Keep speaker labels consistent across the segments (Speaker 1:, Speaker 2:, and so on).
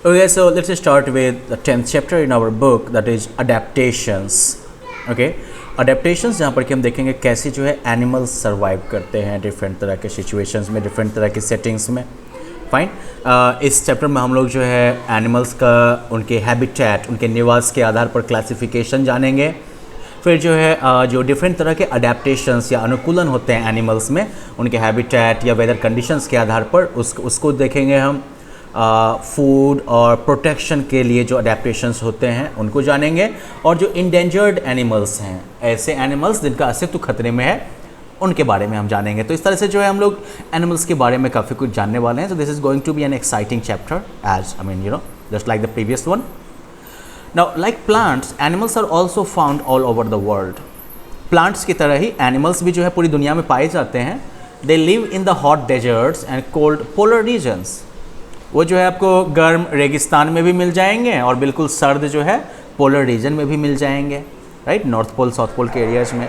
Speaker 1: Okay, so let's start with the 10th chapter in our book, that is adaptations. Okay, adaptations जहाँ पर कि हम देखेंगे कैसे जो है एनिमल्स सर्वाइव करते हैं डिफरेंट तरह के सिचुएशंस में, डिफरेंट तरह के सेटिंग्स में. फाइन. इस चैप्टर में हम लोग जो है एनिमल्स का उनके हैबिटेट, उनके निवास के आधार पर क्लासिफिकेशन जानेंगे. फिर जो है जो डिफरेंट तरह के अडेप्टेशंस या अनुकूलन होते हैं एनिमल्स में, उनके हैबिटेट या वेदर कंडीशंस के आधार पर उसको देखेंगे हम. फूड और प्रोटेक्शन के लिए जो अडेप्टेशंस होते हैं उनको जानेंगे. और जो इंडेंजर्ड एनिमल्स हैं, ऐसे एनिमल्स जिनका अस्तित्व खतरे में है, उनके बारे में हम जानेंगे. तो इस तरह से जो है हम लोग एनिमल्स के बारे में काफ़ी कुछ जानने वाले हैं. So this is going to be an exciting chapter as just like the previous one. Now, like plants, animals are also found all over the world. Plants की तरह ही animals भी जो है पूरी दुनिया में पाए जाते हैं. They live in the hot deserts and cold polar regions. वो जो है आपको गर्म रेगिस्तान में भी मिल जाएंगे और बिल्कुल सर्द जो है पोलर रीजन में भी मिल जाएंगे, right, north pole south pole के एरियाज में.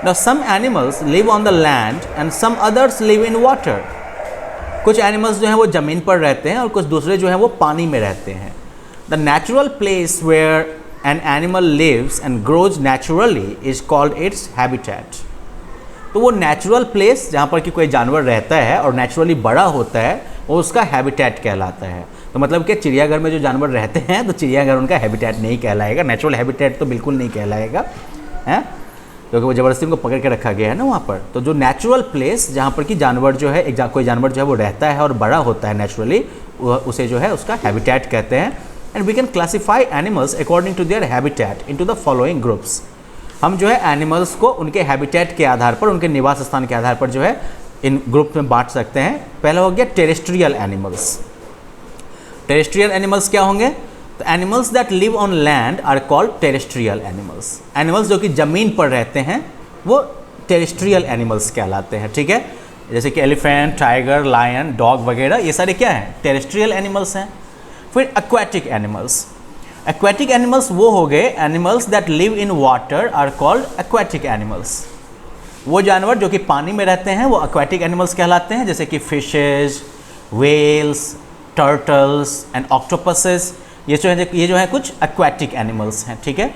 Speaker 1: Now, some animals live on the land and some others live in water. कुछ एनिमल्स जो हैं वो ज़मीन पर रहते हैं और कुछ दूसरे जो हैं वो पानी में रहते हैं. The natural place where an animal lives and grows naturally is called its habitat. तो वो नेचुरल प्लेस जहाँ पर कि कोई जानवर रहता है और नेचुरली बड़ा होता है, वो उसका हैबिटेट कहलाता है. तो मतलब कि चिड़ियाघर में जो जानवर रहते हैं तो चिड़ियाघर उनका हैबिटेट नहीं कहलाएगा, नेचुरल हैबिटेट तो बिल्कुल नहीं कहलाएगा, हैं, क्योंकि वो ज़बरदस्ती उनको पकड़ के रखा गया है ना वहाँ पर. तो जो नेचुरल प्लेस जहाँ पर कि जानवर जो है कोई जानवर जो है वो रहता है और बड़ा होता है नेचुरली, उसे जो है उसका हैबिटेट कहते हैं. And we can classify animals according to their habitat into the following groups. हम जो है एनिमल्स को उनके हैबिटेट के आधार पर, उनके निवास स्थान के आधार पर जो है इन ग्रुप में बांट सकते हैं. पहला हो गया टेरेस्ट्रियल एनिमल्स. टेरेस्ट्रियल एनिमल्स क्या होंगे? तो animals that live on land are called terrestrial animals. Animals जो कि ज़मीन पर रहते हैं वो टेरेस्ट्रियल एनिमल्स कहलाते हैं. ठीक है, जैसे कि एलिफेंट, टाइगर, लायन, डॉग वगैरह, ये सारे क्या हैं? टेरेस्ट्रियल एनिमल्स हैं. फिर एक्वेटिक एनिमल्स. एक्वेटिक एनिमल्स वो हो गए animals that live in water are called aquatic animals. वो जानवर जो कि पानी में रहते हैं वो एक्वेटिक एनिमल्स कहलाते हैं, जैसे कि fishes, whales, turtles and octopuses. ये जो है कुछ एक्वेटिक एनिमल्स हैं. ठीक है.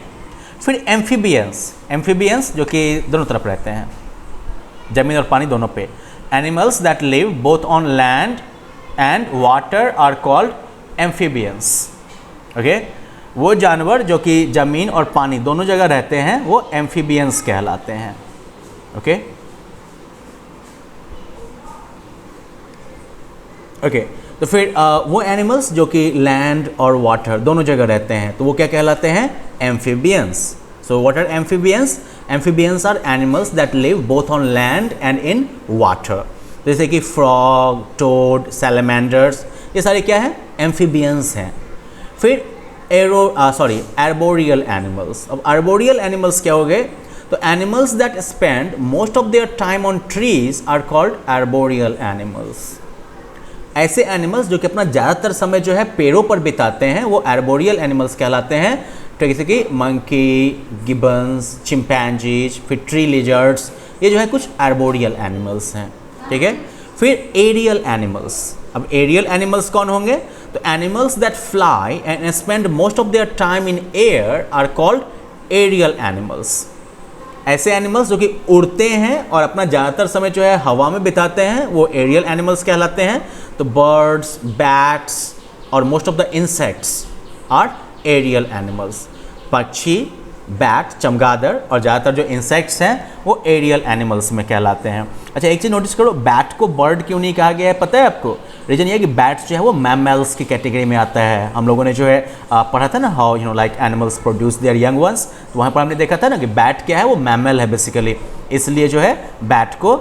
Speaker 1: फिर एम्फीबियंस. एम्फीबियंस जो कि दोनों तरफ रहते हैं, ज़मीन और पानी दोनों पे. Animals that live both on land and water are called amphibians. Okay, वो जानवर जो कि ज़मीन और पानी दोनों जगह रहते हैं वो एम्फीबियंस कहलाते हैं. ओके ओके, तो फिर वो एनिमल्स जो कि लैंड और वाटर दोनों जगह रहते हैं तो वो क्या कहलाते हैं? Amphibians. So what are amphibians? Amphibians are animals that live both on land and in water. जैसे कि फ्रॉग, टोड, सैलमेंडर्स, ये सारे क्या हैं? एम्फीबियंस हैं. फिर आर्बोरियल एनिमल्स. अब आर्बोरियल एनिमल्स क्या हो गए? तो animals that spend most of their time on trees are called arboreal animals. ऐसे एनिमल्स जो कि अपना ज़्यादातर समय जो है पेड़ों पर बिताते हैं वो आर्बोरियल एनिमल्स कहलाते हैं. तो जैसे कि मंकी, गिबन्स, चिंपैंजीज, फिर ट्री लिजर्ड्स, ये जो है कुछ आर्बोरियल एनिमल्स हैं. ठीक है. फिर एरियल एनिमल्स. अब एरियल एनिमल्स कौन होंगे? तो animals that fly and spend most of their time in air are called aerial animals. ऐसे एनिमल्स जो कि उड़ते हैं और अपना ज़्यादातर समय जो है हवा में बिताते हैं वो एरियल एनिमल्स कहलाते हैं. तो बर्ड्स, बैट्स और most of the insects are aerial animals. पक्षी, बैट, चमगादड़ और ज़्यादातर जो इंसेक्ट्स हैं वो एरियल एनिमल्स में कहलाते हैं. अच्छा, एक चीज़ नोटिस करो, बैट को बर्ड क्यों नहीं कहा गया है पता है आपको? रीज़न ये है कि बैट्स जो है वो मैमल्स की कैटेगरी में आता है. हम लोगों ने जो है पढ़ा था ना, how like animals produce their young ones, तो वहाँ पर हमने देखा था ना कि बैट क्या है, वो मैमल है बेसिकली, इसलिए जो है बैट को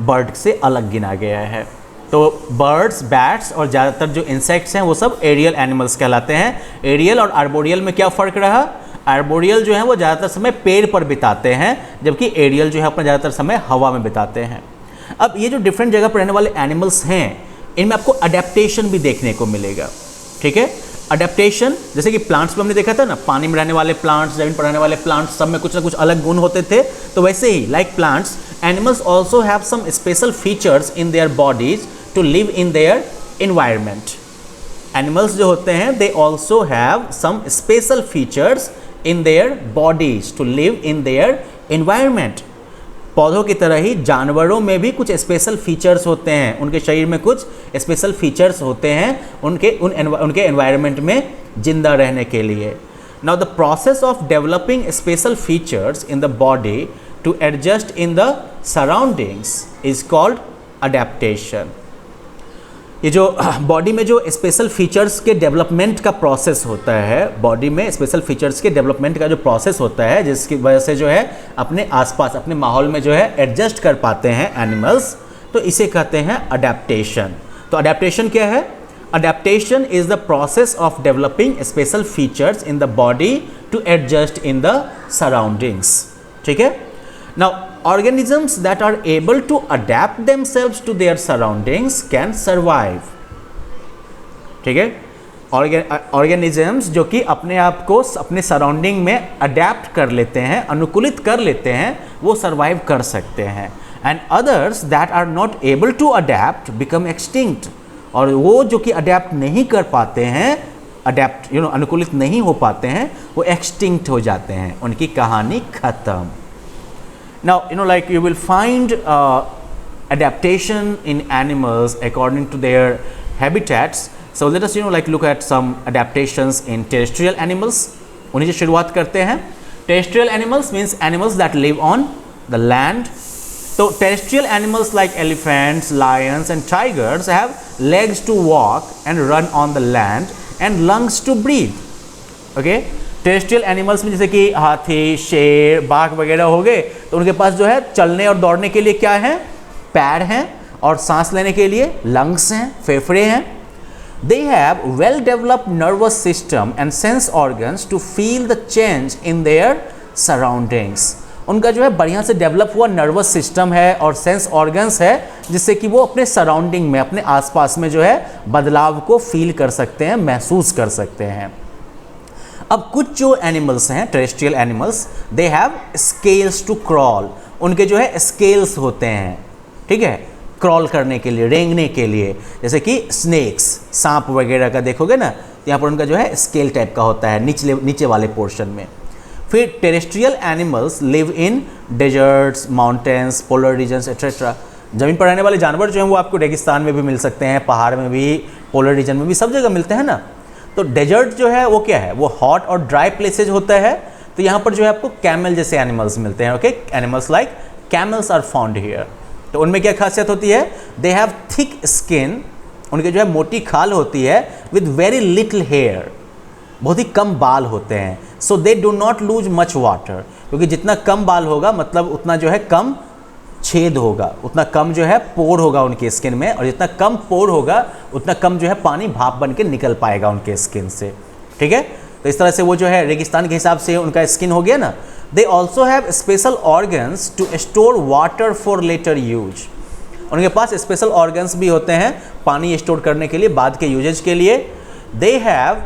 Speaker 1: बर्ड से अलग गिना गया है. तो बर्ड्स, बैट्स और ज़्यादातर जो इंसेक्ट्स हैं वो सब एरियल एनिमल्स कहलाते हैं. एरियल और आर्बोरियल में क्या फ़र्क रहा? आर्बोरियल जो है वो ज़्यादातर समय पेड़ पर बिताते हैं, जबकि एरियल जो है अपना ज़्यादातर समय हवा में बिताते हैं. अब ये जो डिफरेंट जगह पर रहने वाले एनिमल्स हैं इनमें आपको अडेप्टेशन भी देखने को मिलेगा. ठीक है. अडेप्टेशन जैसे कि प्लांट्स में हमने देखा था ना, पानी में रहने वाले प्लांट्स, जमीन पर रहने वाले प्लांट्स, सब में कुछ ना कुछ अलग गुण होते थे. तो वैसे ही like plants, animals also have some special features in their bodies to live in their environment. Animals जो होते हैं they also have some special features in their bodies to live in their environment. पौधों की तरह ही जानवरों में भी कुछ स्पेशल फीचर्स होते हैं, उनके शरीर में कुछ स्पेशल फीचर्स होते हैं उनके एनवायरनमेंट में जिंदा रहने के लिए। Now the process of developing special features in the body to adjust in the surroundings is called adaptation. ये जो बॉडी में जो स्पेशल फीचर्स के डेवलपमेंट का प्रोसेस होता है, बॉडी में स्पेशल फीचर्स के डेवलपमेंट का जो प्रोसेस होता है, जिसकी वजह से जो है अपने आसपास अपने माहौल में जो है एडजस्ट कर पाते हैं एनिमल्स, तो इसे कहते हैं अडेप्टेशन। तो अडेप्टेशन क्या है? Adaptation is the process of developing special features in the body to adjust in the surroundings. ठीक है। Now organisms that are able to adapt themselves to their surroundings can survive। ठीक है। Organisms जो कि अपने आप को अपने सराउंडिंग में अडेप्ट कर लेते हैं, अनुकूलित कर लेते हैं, वो सर्वाइव कर सकते हैं। And others that are not able to adapt become extinct. और वो जो कि अडेप्ट नहीं कर पाते हैं, अनुकूलित नहीं हो पाते हैं, वो एक्सटिंक्ट हो जाते हैं, उनकी कहानी खत्म। Now, like you will find adaptation in animals according to their habitats. So let us like look at some adaptations in terrestrial animals. उन्हीं से शुरुआत करते हैं। Terrestrial animals means animals that live on the land. So terrestrial animals like elephants, lions and tigers have legs to walk and run on the land and lungs to breathe. Okay? Terrestrial animals में जैसे कि हाथी, शेर, बाघ वगैरह हो गए, तो उनके पास जो है चलने और दौड़ने के लिए क्या है? पैर हैं, और सांस लेने के लिए लंग्स हैं, फेफड़े हैं। They have well developed nervous system and sense organs to feel the change in their surroundings. उनका जो है बढ़िया से डेवलप हुआ नर्वस सिस्टम है और सेंस ऑर्गन्स है, जिससे कि वो अपने सराउंडिंग में, अपने आसपास में जो है बदलाव को फील कर सकते हैं, महसूस कर सकते हैं। अब कुछ जो एनिमल्स हैं, terrestrial animals, they have scales to crawl. उनके जो है स्केल्स होते हैं, ठीक है, क्रॉल करने के लिए, रेंगने के लिए। जैसे कि स्नेक्स, सांप वगैरह का देखोगे ना, तो यहाँ पर उनका जो है स्केल टाइप का होता है नीचे वाले पोर्शन में। फिर terrestrial animals live in deserts, mountains, polar regions etcetera. ज़मीन पर रहने वाले जानवर जो हैं वो आपको रेगिस्तान में भी मिल सकते हैं, पहाड़ में भी, पोलर रीजन में भी, सब जगह मिलते हैं ना। तो डेजर्ट जो है वो क्या है? वो हॉट और ड्राई प्लेसेज होता है। तो यहाँ पर जो है आपको कैमल जैसे एनिमल्स मिलते हैं। Okay, animals like camels are found here. तो उनमें क्या खासियत होती है? दे हैव थिक स्किन, उनके जो है मोटी खाल होती है, विद वेरी लिटिल हेयर, बहुत ही कम बाल होते हैं। So they do not lose much water, क्योंकि जितना कम बाल होगा मतलब उतना जो है कम छेद होगा, उतना कम जो है पोर होगा उनके स्किन में, और जितना कम पोर होगा उतना कम जो है पानी भाप बन के निकल पाएगा उनके स्किन से। ठीक है। तो इस तरह से वो जो है रेगिस्तान के हिसाब से उनका स्किन हो गया ना। They also have special organs to store water for later use. उनके पास स्पेशल ऑर्गन्स भी होते हैं पानी स्टोर करने के लिए, बाद के यूजेज के लिए। They have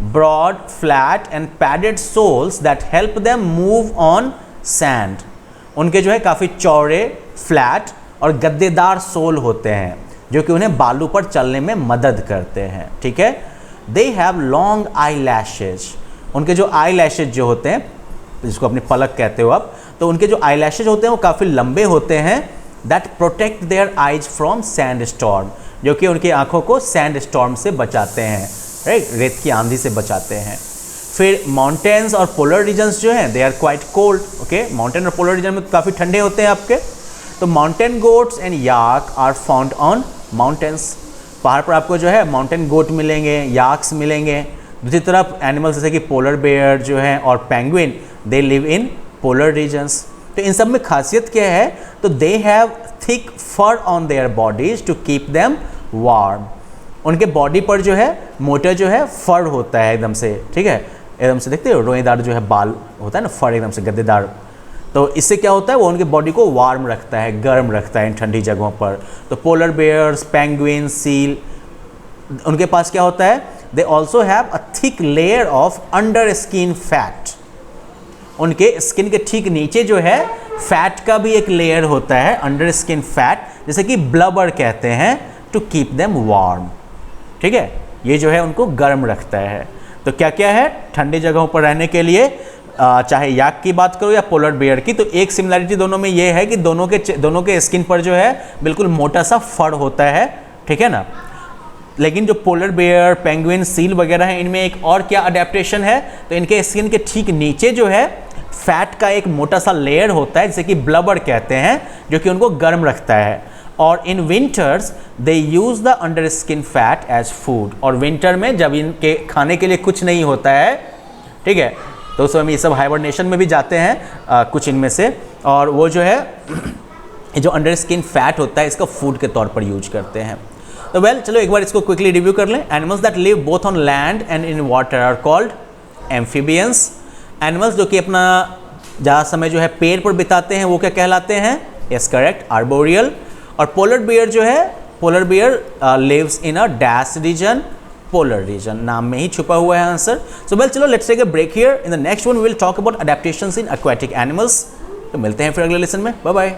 Speaker 1: broad, flat and padded soles that help them move on sand. उनके जो है काफ़ी चौड़े, फ्लैट और गद्देदार सोल होते हैं, जो कि उन्हें बालू पर चलने में मदद करते हैं। ठीक है। They have long eye lashes. उनके जो आई लैशेज जो होते हैं, जिसको अपने पलक कहते हो आप, तो उनके जो आई लैशेज होते हैं वो काफ़ी लंबे होते हैं। That protect their eyes from sand storm, जो कि उनकी आंखों को सैंड स्टॉर्म से बचाते हैं, राइट, रेत की आंधी से बचाते हैं। फिर माउंटेन्स और पोलर रीजन्स जो हैं, they are quite cold. Okay, mountain और पोलर रीजन में काफ़ी ठंडे होते हैं आपके। तो mountain goats and yak are found on mountains. पहाड़ पर आपको जो है माउंटेन गोट मिलेंगे, याक्स मिलेंगे। दूसरी तरफ एनिमल्स जैसे कि पोलर बेयर जो हैं और penguin, they live in polar regions. तो इन सब में खासियत क्या है? तो they have thick fur on their bodies to keep them warm. उनके बॉडी पर जो है मोटा जो है फर होता है एकदम से, ठीक है, एकदम से देखते हो रोएदार जो है बाल होता है ना, फर एकदम से गद्देदार। तो इससे क्या होता है? वो उनके बॉडी को वार्म रखता है, गर्म रखता है इन ठंडी जगहों पर। तो पोलर बेयर्स, पेंगुइन, सील, उनके पास क्या होता है? दे also have a thick layer of under skin fat. उनके स्किन के ठीक नीचे जो है फैट का भी एक लेयर होता है, अंडर स्किन फैट, जैसे कि ब्लबर कहते हैं, टू कीप देम वार्म। ठीक है, ये जो है उनको गर्म रखता है। तो क्या क्या है ठंडी जगहों पर रहने के लिए, चाहे याक की बात करो या पोलर बेयर की, तो एक सिमिलरिटी दोनों में ये है कि दोनों के स्किन पर जो है बिल्कुल मोटा सा फर होता है, ठीक है ना। लेकिन जो पोलर बेयर, पेंगुइन, सील वगैरह है, इनमें एक और क्या अडेप्टेशन है, तो इनके स्किन के ठीक नीचे जो है फैट का एक मोटा सा लेयर होता है जिसे कि ब्लबर कहते हैं, जो कि उनको गर्म रखता है। और in winters they use the under skin fat as food, और विंटर में जब इनके खाने के लिए कुछ नहीं होता है, ठीक है, तो उस समय ये सब हाइबरनेशन में भी जाते हैं कुछ इनमें से, और वो जो है जो अंडर स्किन फैट होता है इसका फूड के तौर पर यूज करते हैं। तो वेल चलो एक बार इसको क्विकली रिव्यू कर लें। Animals that live both on land and in water are called amphibians. Animals जो कि अपना ज़्यादा समय जो है पेड़ पर बिताते हैं वो क्या कहलाते हैं? Yes correct, arboreal. और पोलर बियर जो है, polar bear lives in a dash region, polar region, नाम में ही छुपा हुआ है आंसर। सो वेल चलो let's take a break here. In the next one we will talk about adaptations in aquatic animals. तो मिलते हैं फिर अगले लेसन में, बाय बाय।